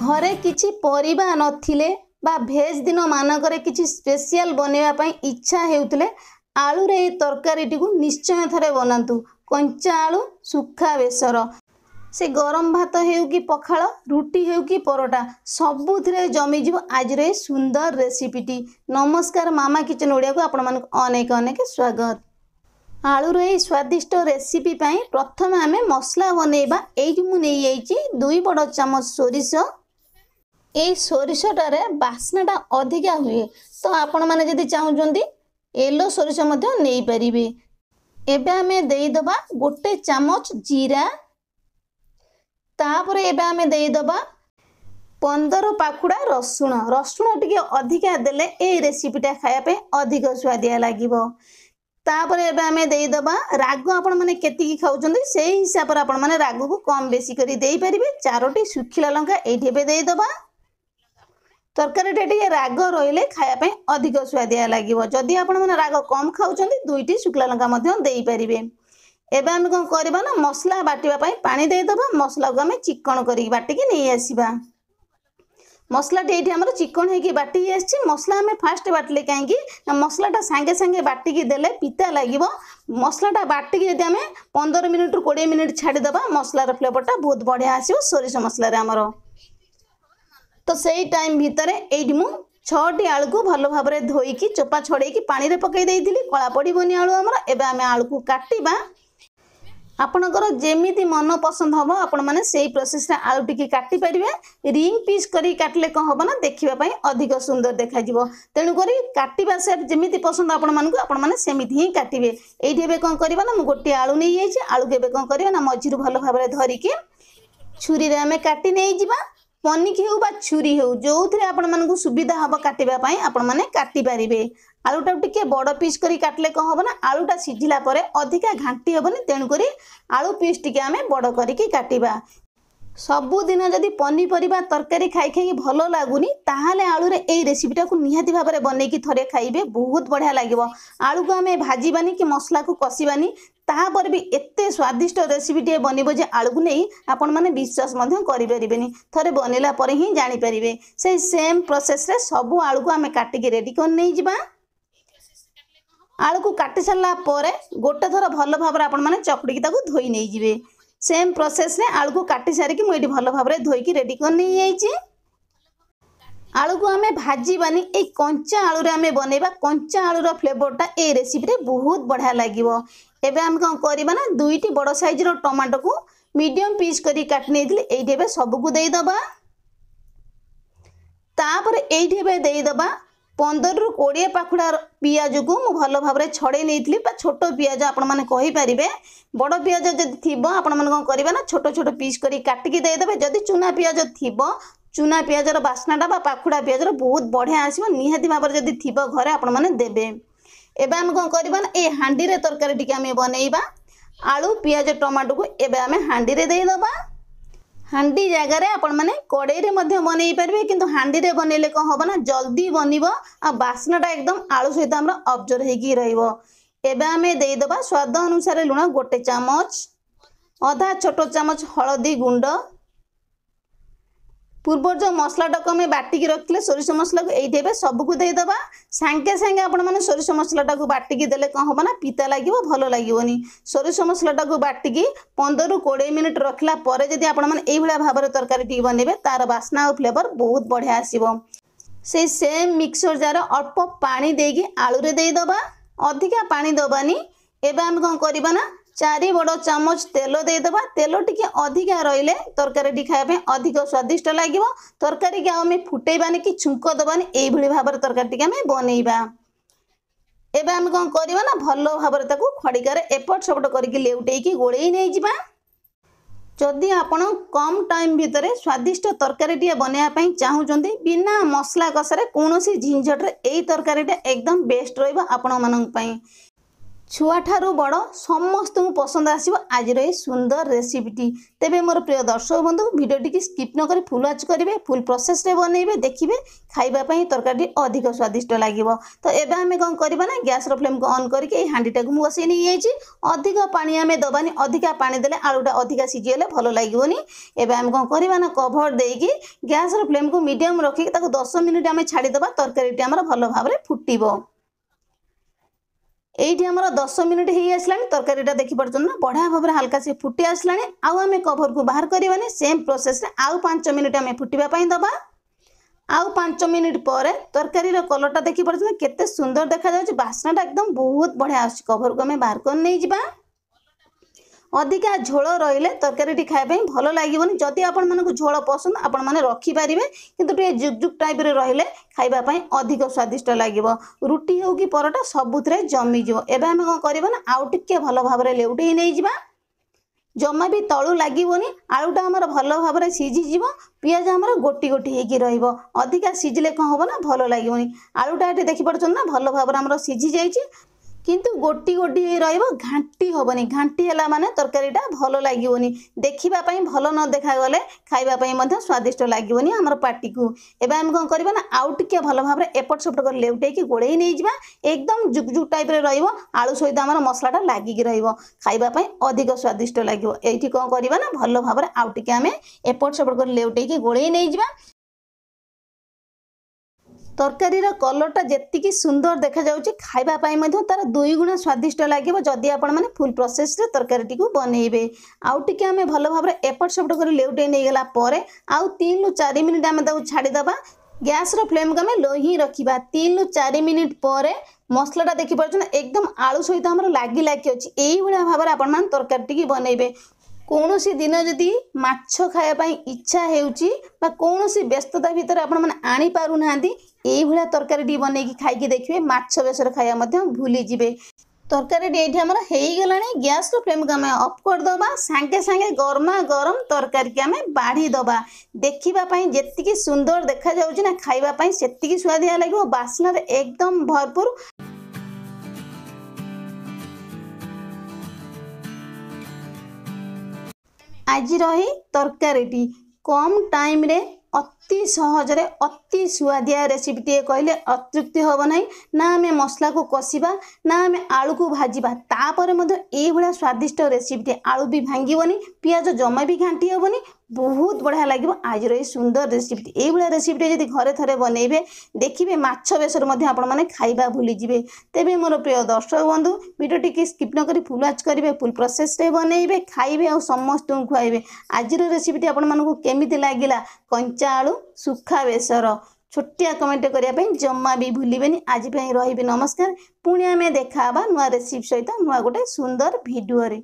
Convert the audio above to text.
घरे किछि परिबा नथिले बा भेज दिन मानकरे किछि स्पेशल बनेवा पई इच्छा हेउतले आलू रे तरकारीटी को निश्चय थरे बनातु। कंचा आलू सुखा बेसर से गरम भात हेउ कि पखाळ रुटी हेउ कि परोटा सबुथिरे जमी जीव आज रे सुंदर रेसिपीटी। नमस्कार मामा किचन ओडिया को आपण मानक अनेक अनेक स्वागत। आलू रे स्वादिष्ट रेसिपी पई प्रथम आमे मसला बनेबा। एई मु नै आइची 2 बड़ चम्मच सोरिष। ए सोरिषटारे बास्नाटा अधिका हुए तो आपण माने जदि चाहुचंदी येलो सोरिष मध्य नै परिबे। एबे आमे देई दबा 1 चम्मच जीरा। तापर एबे आमे देई दबा 15 पाखुड़ा रसुण। रसुण टिके अधिका देले ए रेसिपीटा खाया पे अधिक स्वादिया लागिबो। तापर एबे आमे देई दबा राग आपण माने केतिकी खाउचंदी सेही हिसाब पर आपण माने राग को कम बेसी करी देई परिबे। 4टी सुखिला लंका एठी एबे देई दबा। तरकारी टे राग रहिले खाया पे अधिक स्वादिया लागिबो। जदि आपण माने राग कम खाउचंदी 2टी सुखिला लंका मध्य देई परिबे। एबे आमे कोन करबा ना मसला बाटिबा पई पानी देई दबा। मसला को आमे चिकन करी बाटी के नै आसीबा। मसला टेठी हमर चिकन हे कि बाटी आछि। मसला आमे फास्ट बाटले काहे कि मसलाटा संगे संगे बाटी के देले पिता लागिबो। मसलाटा बाटी के यदि आमे 15 मिनिट 20 मिनिट छाडी दबा मसलार फ्लेवरटा बहुत बढ़िया आसीबो सोरिष मसला रे हमर। तो सेही टाइम भितरे एठी मु 6टी आलू को भलो भाबरे धोई कि चोपा छड़े कि पानी रे पकई देइथिली। कळा पड़िबोनी आलू हमर। एबे आमे आलू को काटिबा। आपणकर जेमिति मन पसंद हबो आपण माने सेही प्रोसेस रे आलू टिकी काटी परिबे। रिंग पीस करी काटले कोन हबो ना देखिबा पई अधिक सुंदर देखा जिवो। तेनु करी काटिबा शेप जेमिति पसंद आपण मानकु आपण माने सेमिति ही काटिबे। एठी एबे कोन करबा ना मु गोटी आलू नै आइछि। आलू के एबे कोन करबा ना मझिरु भलो भाबरे धरि कि छुरी रे आमे काटी नै जिबा। पनिक हेउ बा छुरी हेउ जोउथरे आपण मानकु सुविधा हबो काटिबा पई आपण माने काटी परिबे। आलूटा टिके बड़ पीस करी काटले कोन हबो ना आलूटा सिझिला परे अधिका घांटी हबनी। तेनु करी आलू पीस टिके आमे बड़ करी कि काटिबा। सबु दिन जदि पनी परिबा तरकारी खाई खाई भलो लागुनी ताहाले आलू रे एई रेसिपीटा को निहाती भाबरे बनै कि थरे खाइबे बहुत बढ़िया लागिबो। आलू को आमे भाजीबानी कि मसला को कसीबानी ताहा पर भी एते स्वादिष्ट रेसिपीटे बनिबो जे आलू को नै आपण माने विश्वास मध्य करि परिबेनी। थरे बनेला परे ही जानि परिबे। से सेम प्रोसेस रे सबु आलू को आमे काटी के रेडी कर नै जिबा। आलू को काटी सारला परे गोटे थर भलो भाबरे आपण माने चकड़ी ताको धोई नै जिवे। सेम प्रोसेस रे आलू को काटी सारी कि मु एठी भलो भाबरे धोई कि रेडी कर नै आइछि। आलू को आमे भाजी बानी ए कंचा आलू रे आमे बनेबा। कंचा आलू रो फ्लेवरटा ए रेसिपी रे बहुत बढ़िया लागिवो। एबे हम कोन करबा ना 2टी बड़ साइज रो टमाटो को मीडियम पीस करी काट नेदिले एठी एबे सब को देई दबा। तापर एठी एबे देई दबा 15 रु 20 पाखुड़ा पियाज को मु भलो भाबरे छड़े नेइतली। बा छोटो पियाज आपण माने कहि परिबे। बड़ पियाज जदि थिबो आपण माने कोन करबा ना छोटो छोटो पीस करी काट के देई देबे। जदि चुना पियाज थिबो चुना पियाज रो बास्नाटा बा पाखुड़ा पियाज रो बहुत बढ़िया आसीबो। निहाती भाबरे जदि थिबो घरे आपण माने देबे। एबे हम कोन करबा ना ए हांडी रे तरकारी टिके आमे बनेइबा। आलू पियाज टमाटो को एबे आमे हांडी रे देई दबा। हांडी जगह रे आपण माने कड़ाई रे मध्य बनेइ परबे किंतु हांडी रे बनेले कोन हबो ना जल्दी बनिबो आ बास्नाटा एकदम आलू सहित हमरा ऑब्जर्व हेकी रहइबो। एबे आमे देई दबा स्वाद अनुसार लुण 1 चम्मच। आधा छोटो चम्मच हळदी गुंड। पूर्व जो मसलाटा को आमे बाटी की रखले सोरिष मसला को एठी एबे सब को देई दबा। सांगे सांगे आपण माने सोरिष मसलाटा को बाटी की देले कोन हबो ना पिता लागिवो भलो लागिवोनी। सोरिष मसलाटा को बाटी की 15 रु 20 मिनिट रखला परे जदि आपण माने एई भला भाबरे तरकारी टी बनेबे तार बास्ना और फ्लेवर बहुत बढ़िया आसीबो। से सेम मिक्सर जार अल्प पानी देगी आलू रे देई दबा। अधिका पानी दबानी। एबे हम कोन करबा ना 4 बड़ चम्मच तेल देई दबा। तेल टिके अधिका रहिले तरकारी टी खाया पे अधिक स्वादिष्ट लागिवो। तरकारी के आमे फुटेबानी कि छुंक दबानी एई भली भाबर तरकारी टी आमे बनेइबा। एबे हम कोन करबा ना भलो भाबर ताको खड़िका रे एपट सपट करके लेउटेई कि गोळेई नै जिबा। जदि आपण कम टाइम भितरे स्वादिष्ट तरकारी टी बनेया पई चाहुचंदी बिना मसला कसारे कोनोसी झिंझट रे एई तरकारी टी एकदम बेस्ट रहइबो आपण मानन पई। छुआ ठारू बड़ समस्त पसंद आसो आज ये सुंदर रेसिपीटी। तेबे मोर प्रिय दर्शक बंधु भिडियोटी स्किप न करी फुल वाच करेंगे, फुल प्रोसेस रे बनइबे, देखिए खाइबापी तरकारी अधिक स्वादिष्ट लगे। तो एबे आमे कौन करबा ना गैस रो फ्लेम को ऑन करके हांडीटा को बसई नहीं जाइए। अधिक पानी आमे दबानी, अधिका पानी देले आलूटा अधिका सीझीगले भल लगे। एबे आमे कौन करबा ना कभर देकी गैस रो फ्लेम को मीडियम रखिक 10 मिनिट आमे छाड़ीदबा, तरकारीटी आमर भल भाव फुटिबो। एइठी हमर 10 मिनिट ही आसलानी, तरकारीटा देखि पड़छन ना बढ़िया भाव हल्का से फुटी आसलानी। आउ आमे कभर को बाहर करबानी, सेम प्रोसेस रे आउ 5 मिनिट आमे फुटिबा पई दबा। आउ 5 मिनिट पर तरकारी रो कलरटा देखि पड़छन केते सुंदर देखा जाउछ, बास्नाटा एकदम बहुत बढ़िया आछ। कभर को आमे बाहर कर नै जिबा। अधिका झोल रहिले तरकारीटी खाइबा भल लागिबनी। जदि आपण मानको झोल पसंद आपण माने रखि पारिबे, किंतु टे जुगजुग टाइप रे रहिले खाइबा पई अधिक स्वादिष्ट लागिबो। रुटी हो कि परोटा सबुथरे जमी जिवो। एबे हम कोन करबा ना आउ टिके भल भाबरे लेउटै नै जिबा, जमा भी तळु लागिबोनी। आलूटा हमर भल भाबरे सीझी जिवो, पियाज हमर गोटी गोटी हेकी रहिबो। अधिका सीझले कोन होबो ना भल लागिबोनी। आलूटा एटे देखि पड़छन ना भल भाबरे हमर सीझी जाईची, किंतु गोटी गोटी रहिबो, घांटी होबनी। घांटी हला माने तरकारीटा भल लागिबोनी, देखिबा पई भल न देखा गले खाइबा पई मध्ये स्वादिष्ट लागिबोनी हमर पार्टी को। एबे हम कोन करबा ना आउ टिके भल भाबरे एपट सपट कर लेउटै कि गोळेई नै जिबा। एकदम जुगजुग टाइप रे रहिबो, आलू सहित हमर मसलाटा लागि कि रहिबो, खाइबा पई अधिक स्वादिष्ट लागिबो। एइठी कोन करबा ना भल भाबरे आउ टिके आमे एपट सपट कर लेउटै कि गोळेई नै जिबा। तरकारी कलरटा जेतिकी सुंदर देखा जाउची, खाइबा पाई मध्ये तार 2 गुणा स्वादिष्ट लागिबो जदि आपण माने फुल प्रोसेस रे तरकारीटी को बनइबे। आउ टिके आमे भल भाबरे एपट सपट कर लेउटै नै गेला परे आउ 3 रु 4 मिनिट आमे ताऊ छाडी दबा। गैस रो फ्लेम को आमे लो ही रखिबा। 3 रु 4 मिनिट परे मसलाटा देखि पड़छन एकदम आलू सहित हमर लागि लागि अछि। एई भलिया भाबरे आपण मान तरकारीटी की बनइबे। कौनसी दिन जदि माछ खाया इच्छा हेउची बा कौनसी व्यस्तता भितर आपण माने आनी पारु नांदी, एई भलिया तरकारी बनै कि खाई देखिए माछ बेसर खाया मध्य भूली जिबे। तरकारी एठी हमर हेई गलानी। गैस रो फ्लेम को हमें ऑफ कर दबा। सांगे सांगे गरमा गरम तरकारी के हमें बाढ़ी दबा। देखिबा पई जेतिकी सुंदर देखा जाउची ना खाइबा पई सेतिकी स्वादिया लागिवो, बास्ना रे एकदम भरपूर। आज रही तरकारीटी कम टाइम रे अति सहजरे अति सुआदिया रेसिपीटी कहले अतृप्ति हम ना। ना आम मसला को कषिबा, ना आम आलू को भाजिबा, तापर ये भाया स्वादिष्ट रेसिपीटी। आलू भी भांगीबनी, पियाज जमा भी घांटी हेबनी, बहुत बढ़िया लगे। आज ये सुंदर रेसिपीटी ये भाया रेसिपीटी जदि घरे थरे बनइबे, देखिए माछ बेसर आपण माने खाइबा भूली जिवे। तेबे मोर प्रिय दर्शक बंधु वीडियोटी की स्किप न करी फुल वाच करेंगे, फुल प्रोसेस रे बनइबे, खाइबे और समस्त खुआइबे। आज रेसिपीटी आपण मानकु केमिति लागिला, कंचा आलू सुखा बेसर, छोटिया कमेंट करने जमा भी भूलिबेनी। आज रही नमस्कार। पुणी आमे देखा नुआ रेसिपी सहित नुआ गोटे सुंदर भिडियो रे।